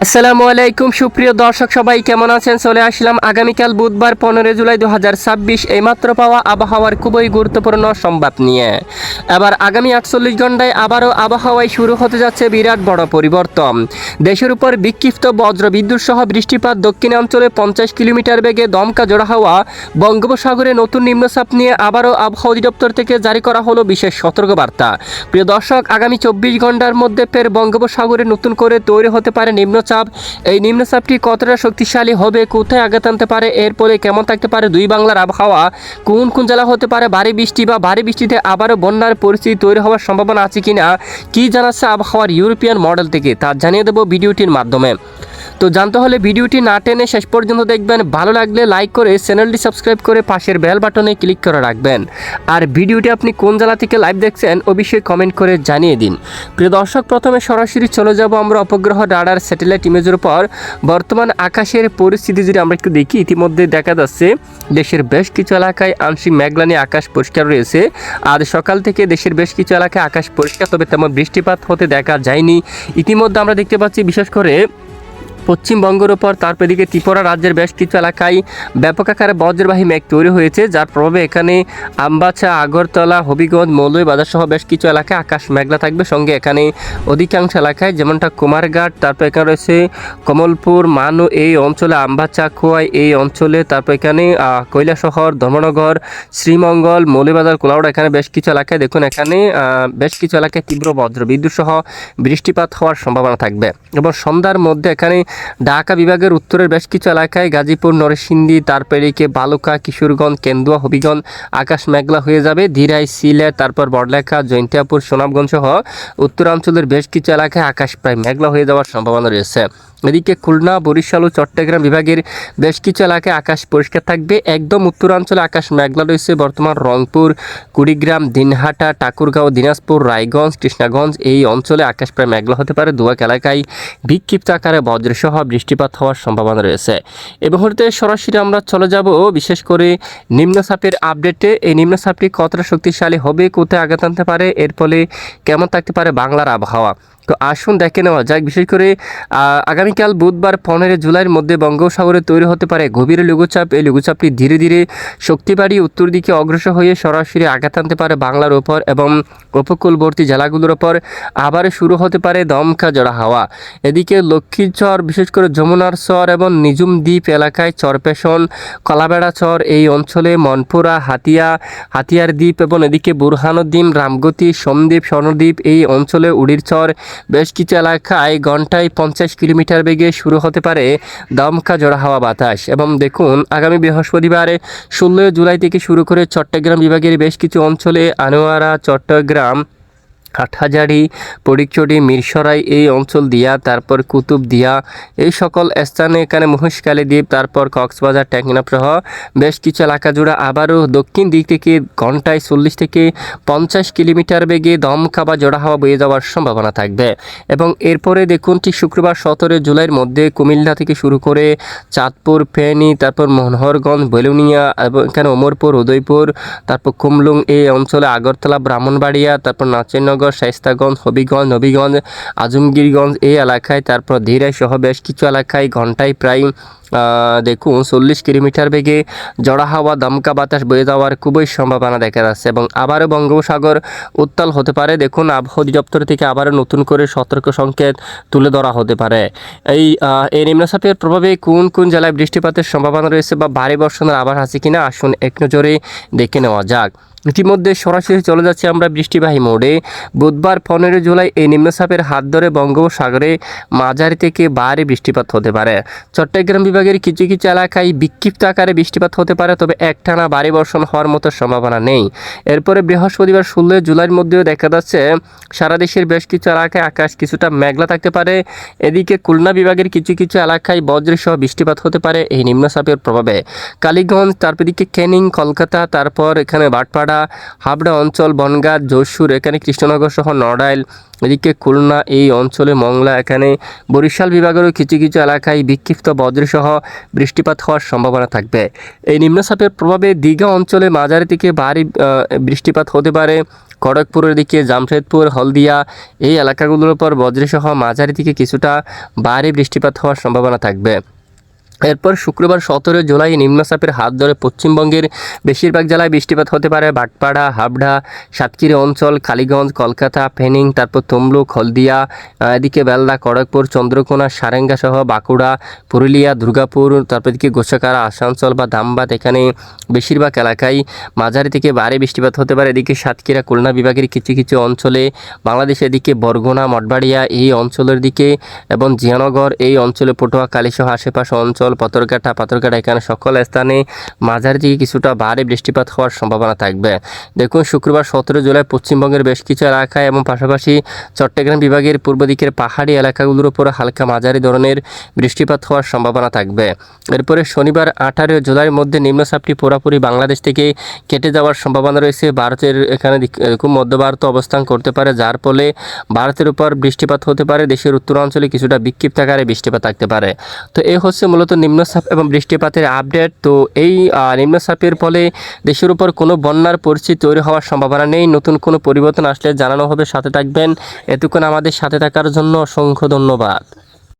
আসসালামু আলাইকুম সুপ্রিয় দর্শক সবাই কেমন আছেন? চলে আসলাম আগামীকাল বুধবার 15 জুলাই 2026 এইমাত্র পাওয়া আবহাওয়ার খুবই গুরুত্বপূর্ণ সংবাদ নিয়ে। এবার আগামী 48 ঘন্টায় আবারও আবহাওয়ায় শুরু হতে যাচ্ছে বিরাট বড় পরিবর্তন। দেশের উপর বিক্ষিপ্ত বজ্র বিদ্যুৎ সহ বৃষ্টিপাত, দক্ষিণাঞ্চলে 50 কিলোমিটার বেগে দমকা ঝোড়ো হাওয়া, বঙ্গোপসাগরে নতুন নিম্নচাপ নিয়ে আবারও আবহাওয়া অধিদপ্তর থেকে জারি করা হলো বিশেষ সতর্কবার্তা। প্রিয় দর্শক, আগামী 24 ঘন্টার মধ্যে ফের বঙ্গোপসাগরে নতুন করে তৈরি হতে পারে নিম্নচাপ। এই নিম্নচাপটি কতটা শক্তিশালী হবে, কোথায় আঘাত আনতে পারে, এর ফলে কেমন থাকতে পারে দুই বাংলার আবহাওয়া, কোন কোন জেলা হতে পারে ভারী বৃষ্টি বা ভারী বৃষ্টিতে আবারও বন্যার পরিস্থিতি তৈরি হওয়ার সম্ভাবনা আছে কিনা, কি জানাচ্ছে আবহাওয়ার ইউরোপিয়ান মডেল থেকে, তা জানিয়ে দেব ভিডিওটির মাধ্যমে। তো জানতে হলে ভিডিওটি না টেনে শেষ পর্যন্ত দেখবেন। ভালো লাগলে লাইক করে চ্যানেলটি সাবস্ক্রাইব করে পাশের বেল বাটনে ক্লিক করে রাখবেন। আর ভিডিওটি আপনি কোন জেলা থেকে লাইভ দেখছেন অবশ্যই কমেন্ট করে জানিয়ে দিন। প্রিয় দর্শক, প্রথমে সরাসরি চলে যাব আমরা উপগ্রহ রাডার স্যাটেলাইট ইমেজের উপর বর্তমান আকাশের পরিস্থিতি যদি আমরা একটু দেখি। ইতিমধ্যে দেখা যাচ্ছে দেশের বেশ কিছু এলাকায় আংশিক মেঘলা নিয়ে আকাশ পরিষ্কার রয়েছে। আজ সকাল থেকে দেশের বেশ কিছু এলাকায় আকাশ পরিষ্কার, তবে তেমন বৃষ্টিপাত হতে দেখা যায়নি। ইতিমধ্যে আমরা দেখতে পাচ্ছি বিশেষ করে পশ্চিমবঙ্গের ওপর, তারপর এদিকে ত্রিপুরা রাজ্যের বেশ কিছু এলাকায় ব্যাপক আকারে বজ্রবাহী মেঘ তৈরি হয়েছে, যার প্রভাবে এখানে আমবাসা, আগরতলা, হবিগঞ্জ, মৌলভীবাজার সহ বেশ কিছু এলাকায় আকাশ মেঘলা থাকবে। সঙ্গে এখানে অধিকাংশ এলাকায় যেমনটা কুমারঘাট, তারপর এখানে রয়েছে কমলপুর, মানু এই অঞ্চলে, আমবাসা, খোয়াই এই অঞ্চলে, তারপর এখানে কৈলাসহর, ধর্মনগর, শ্রীমঙ্গল, মৌলভীবাজার, কোলাউড়া, এখানে বেশ কিছু এলাকায় দেখুন এখানে বেশ কিছু এলাকায় তীব্র বজ্র বিদ্যুৎ সহ বৃষ্টিপাত হওয়ার সম্ভাবনা থাকবে। এবং সন্ধ্যার মধ্যে এখানে ঢাকা বিভাগের উত্তরের বেশ কিছু এলাকায় গাজীপুর, নরসিংদী, তারপর এদিকে বালুকা, কিশোরগঞ্জ, কেন্দুয়া, হবিগঞ্জ আকাশ মেঘলা হয়ে যাবে। ধীরাই, সিলেট, তারপর বড়লেখা, জৈন্তিয়াপুর, সুনামগঞ্জ সহ উত্তরাঞ্চলের বেশ কিছু এলাকায় আকাশ প্রায় মেঘলা হয়ে যাওয়ার সম্ভাবনা রয়েছে। এদিকে খুলনা, বরিশাল ও চট্টগ্রাম বিভাগের বেশ কিছু এলাকায় আকাশ পরিষ্কার থাকবে। একদম উত্তরাঞ্চলে আকাশ মেঘলা রয়েছে বর্তমান রংপুর, কুড়িগ্রাম, দিনহাটা, ঠাকুরগাঁও, দিনাজপুর, রায়গঞ্জ, কৃষ্ণাগঞ্জ এই অঞ্চলে আকাশ প্রায় মেঘলা হতে পারে। দুয়াক এলাকায় বিক্ষিপ্ত আকারে বজ্রসহ বৃষ্টিপাত হওয়ার সম্ভাবনা রয়েছে। এই মুহূর্তে সরাসরি আমরা চলে যাব বিশেষ করে নিম্নচাপের আপডেটে। এই নিম্নচাপটি কতটা শক্তিশালী হবে, কোথায় আঘাত আনতে পারে, এর ফলে কেমন থাকতে পারে বাংলার আবহাওয়া। তো আসুন দেখে নেওয়া যাক। বিশেষ করে আগামীকাল বুধবার 15 জুলাইয়ের মধ্যে বঙ্গোপসাগরে তৈরি হতে পারে গভীর লঘুচাপ। এই লঘুচাপটি ধীরে ধীরে শক্তি বাড়িয়ে উত্তর দিকে অগ্রসর হয়ে সরাসরি আঘাত আনতে পারে বাংলার ওপর এবং উপকূলবর্তী জেলাগুলোর ওপর। আবার শুরু হতে পারে দমকা ঝোড়ো হাওয়া। এদিকে লক্ষ্মীচর, বিশেষ করে যমুনার চর এবং নিজুম দ্বীপ এলাকায়, চরপেশন, কলাবেড়া চর এই অঞ্চলে, মনপুরা, হাতিয়ার দ্বীপ এবং এদিকে বুরহানুদ্দিন, রামগতি, সোমদ্বীপ, স্বর্ণদ্বীপ এই অঞ্চলে, উড়ির চর বেশ কিছু এলাকায় ঘন্টায় 50 কিলোমিটার বেগে শুরু হতে পারে দমকা ঝোড়ো হাওয়া বাতাস। এবং দেখুন আগামী বৃহস্পতিবার 16 জুলাই থেকে শুরু করে চট্টগ্রাম বিভাগের বেশ কিছু অঞ্চলে, আনোয়ারা, চট্টগ্রাম, হাটহাজারি, ফটিকছড়ি, মিরসরাই এই অঞ্চল দিয়া, তারপর কুতুবদিয়া এই সকল স্থানে, এখানে মহেশখালী দ্বীপ, তারপর কক্সবাজার, টেকনাফ সহ বেশ কিছু এলাকা জুড়ে আবারও দক্ষিণ দিক থেকে ঘন্টায় 40 থেকে 50 কিলোমিটার বেগে দমকা বা ঝোড়ো হাওয়া বয়ে যাওয়ার সম্ভাবনা থাকবে। এবং এরপরে দেখুন ঠিক শুক্রবার 17 জুলাইয়ের মধ্যে কুমিল্লা থেকে শুরু করে চাঁদপুর, ফেনী, তারপর মনোহরগঞ্জ, বেলুনিয়া এবং এখানে ওমরপুর, উদয়পুর, তারপর কুমলুং এই অঞ্চলে, আগরতলা, ব্রাহ্মণবাড়িয়া, তারপর নাচিরনগর, শায়েস্তাগঞ্জ, হবিগঞ্জ, নবীগঞ্জ, আজমগীরগঞ্জ এই এলাকায়, তারপর ধীরাই সহ বেশ কিছু এলাকায় ঘন্টায় প্রায় দেখুন 40 কিলোমিটার বেগে ঝোড়ো হাওয়া, দমকা বাতাস বয়ে যাওয়ার খুবই সম্ভাবনা দেখা যাচ্ছে। এবং আবারও বঙ্গোপসাগর উত্তাল হতে পারে। দেখুন আবহাওয়া অধিদপ্তর থেকে আবারও নতুন করে সতর্ক সংকেত তুলে ধরা হতে পারে। এই নিম্নচাপের প্রভাবে কোন কোন জেলায় বৃষ্টিপাতের সম্ভাবনা রয়েছে বা ভারী বর্ষণের আভাস আছে কিনা আসুন এক নজরে দেখে নেওয়া যাক। ইতিমধ্যে সরাসরি চলে যাচ্ছে আমরা বৃষ্টিবাহী মোডে। বুধবার 15 জুলাই এই নিম্নচাপের হাত ধরে বঙ্গোপসাগরে মাঝারি থেকে ভারী বৃষ্টিপাত হতে পারে। চট্টগ্রাম বিভাগের কিছু কিছু এলাকায় বিক্ষিপ্ত আকারে বৃষ্টিপাত হতে পারে, তবে একটানা ভারী বর্ষণ হওয়ার মতো সম্ভাবনা নেই। এরপরে বৃহস্পতিবার 16 জুলাইয়ের মধ্যেও দেখা যাচ্ছে সারা দেশের বেশ কিছু এলাকায় আকাশ কিছুটা মেঘলা থাকতে পারে। এদিকে খুলনা বিভাগের কিছু কিছু এলাকায় বজ্রসহ বৃষ্টিপাত হতে পারে এই নিম্নচাপের প্রভাবে। কালীগঞ্জ, তারপর এদিকে ক্যানিং, কলকাতা, তারপর এখানে বাটপাড়া, হাবড়া অঞ্চল, বনগাঁ, যশোর, এখানে কৃষ্ণনগর সহ নড়াইল, এদিকে খুলনা এই অঞ্চলে, মংলা, এখানে বরিশাল বিভাগেরও কিছু কিছু এলাকায় বিক্ষিপ্ত বজ্রসহ বৃষ্টিপাত হওয়ার সম্ভাবনা থাকবে। এই নিম্নচাপের প্রভাবে দীঘা অঞ্চলে মাঝারি থেকে ভারী বৃষ্টিপাত হতে পারে। খড়গপুরের দিকে জামশেদপুর, হলদিয়া এই এলাকাগুলোর উপর বজ্রসহ মাঝারি থেকে কিছুটা ভারী বৃষ্টিপাত হওয়ার সম্ভাবনা থাকবে। এরপর শুক্রবার 17 জুলাই নিম্নচাপের হাত ধরে পশ্চিমবঙ্গের বেশিরভাগ জেলায় বৃষ্টিপাত হতে পারে। বাগপাড়া, হাবড়া, সাতক্ষীরা অঞ্চল, কালীগঞ্জ, কলকাতা, ফেনী, তারপর তমলুক, হলদিয়া, এদিকে বেলদা, খড়গপুর, চন্দ্রকোনা, সারেঙ্গা সহ বাঁকুড়া, পুরুলিয়া, দুর্গাপুর, তারপর এদিকে গোসাকারা, আসানসোল বা ধামবাদ এখানে বেশিরভাগ এলাকায় মাঝারি থেকে ভারী বৃষ্টিপাত হতে পারে। এদিকে সাতক্ষীরা, খুলনা বিভাগের কিছু কিছু অঞ্চলে, বাংলাদেশের দিকে বরগুনা, মঠবাড়িয়া এই অঞ্চলের দিকে এবং জিয়ানগর এই অঞ্চলে, পটুয়াখালী সহ আশেপাশে অঞ্চল, পাথরঘাটা এখানে সকল স্থানে মাঝারি থেকে কিছুটা ভারী বৃষ্টিপাত হওয়ার সম্ভাবনা থাকবে। দেখুন শুক্রবার 17 জুলাই পশ্চিমবঙ্গের বেশ কিছু এলাকায় এবং পাশাপাশি চট্টগ্রাম বিভাগের পূর্ব দিকের পাহাড়ি এলাকাগুলোর উপর হালকা মাঝারি ধরনের বৃষ্টিপাত হওয়ার সম্ভাবনা থাকবে। এরপরে শনিবার 18 জুলাইয়ের মধ্যে নিম্নচাপটি পুরোপুরি বাংলাদেশ থেকে কেটে যাওয়ার সম্ভাবনা রয়েছে। ভারতের এখানে খুব মধ্য ভারতে অবস্থান করতে পারে, যার ফলে ভারতের উপর বৃষ্টিপাত হতে পারে। দেশের উত্তরাঞ্চলে কিছুটা বিক্ষিপ্ত আকারে বৃষ্টিপাত থাকতে পারে। তো এই হচ্ছে মূলত নিম্নচাপ এবং বৃষ্টিপাতের আপডেট। তো এই নিম্নচাপের ফলে দেশের উপর কোনো বন্যার পরিস্থিতি তৈরি হওয়ার সম্ভাবনা নেই। নতুন কোনো পরিবর্তন আসলে জানানো হবে, সাথে থাকবেন। এতক্ষণ আমাদের সাথে থাকার জন্য অসংখ্য ধন্যবাদ।